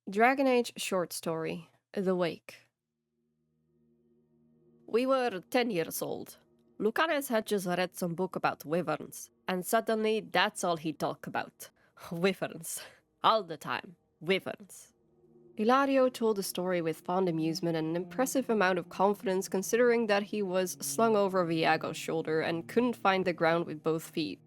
Dragon Age short story, The Wake. We were 10 years old. Lucanes had just read some book about wyverns, and suddenly that's all he talked about. Wyverns. All the time. Wyverns. Illario told the story with fond amusement and an impressive amount of confidence considering that he was slung over Viago's shoulder and couldn't find the ground with both feet.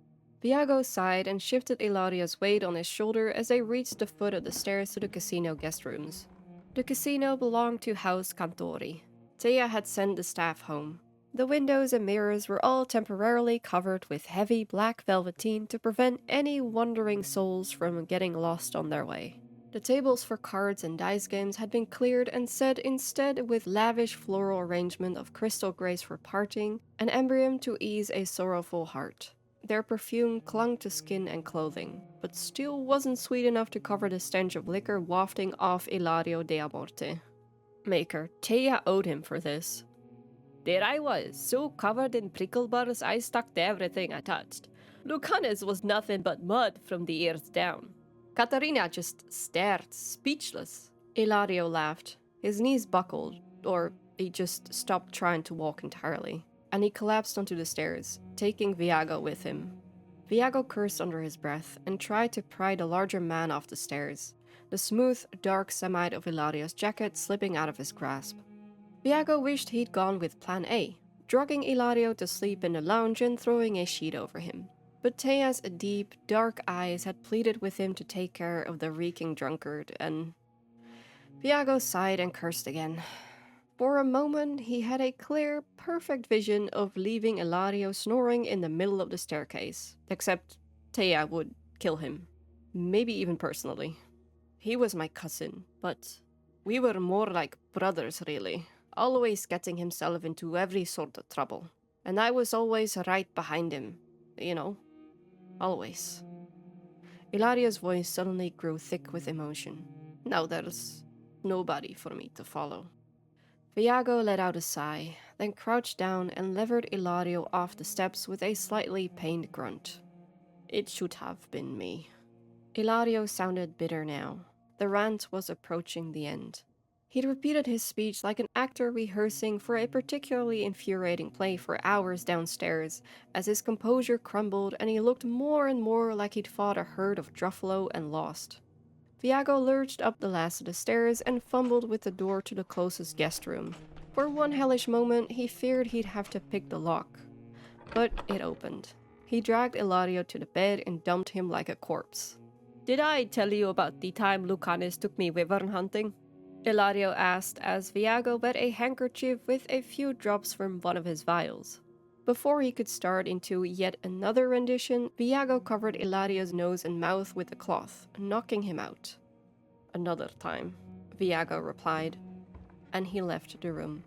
Viago sighed and shifted Illario's weight on his shoulder as they reached the foot of the stairs to the casino guest rooms. The casino belonged to House Cantori. Thea had sent the staff home. The windows and mirrors were all temporarily covered with heavy black velveteen to prevent any wandering souls from getting lost on their way. The tables for cards and dice games had been cleared and set instead with lavish floral arrangement of crystal grace for parting, an emblem to ease a sorrowful heart. Their perfume clung to skin and clothing, but still wasn't sweet enough to cover the stench of liquor wafting off Illario Dellamorte. Maker, Thea owed him for this. There I was, so covered in prickle bars I stuck to everything I touched. Lucanes was nothing but mud from the ears down. Katarina just stared, speechless. Illario laughed. His knees buckled, or he just stopped trying to walk entirely, and he collapsed onto the stairs, taking Viago with him. Viago cursed under his breath and tried to pry the larger man off the stairs, the smooth, dark semite of Illario's jacket slipping out of his grasp. Viago wished he'd gone with Plan A, drugging Illario to sleep in the lounge and throwing a sheet over him. But Thea's deep, dark eyes had pleaded with him to take care of the reeking drunkard, and Viago sighed and cursed again. For a moment, he had a clear, perfect vision of leaving Illario snoring in the middle of the staircase, except Thea would kill him. Maybe even personally. He was my cousin, but we were more like brothers, really. Always getting himself into every sort of trouble. And I was always right behind him, you know. Always. Illario's voice suddenly grew thick with emotion. Now there's nobody for me to follow. Viago let out a sigh, then crouched down and levered Illario off the steps with a slightly pained grunt. It should have been me. Illario sounded bitter now. The rant was approaching the end. He'd repeated his speech like an actor rehearsing for a particularly infuriating play for hours downstairs, as his composure crumbled and he looked more and more like he'd fought a herd of Druffalo and lost. Viago lurched up the last of the stairs and fumbled with the door to the closest guest room. For one hellish moment, he feared he'd have to pick the lock. But it opened. He dragged Illario to the bed and dumped him like a corpse. "Did I tell you about the time Lucanes took me wyvern hunting?" Illario asked as Viago wet a handkerchief with a few drops from one of his vials. Before he could start into yet another rendition, Viago covered Illario's nose and mouth with a cloth, knocking him out. "Another time," Viago replied, and he left the room.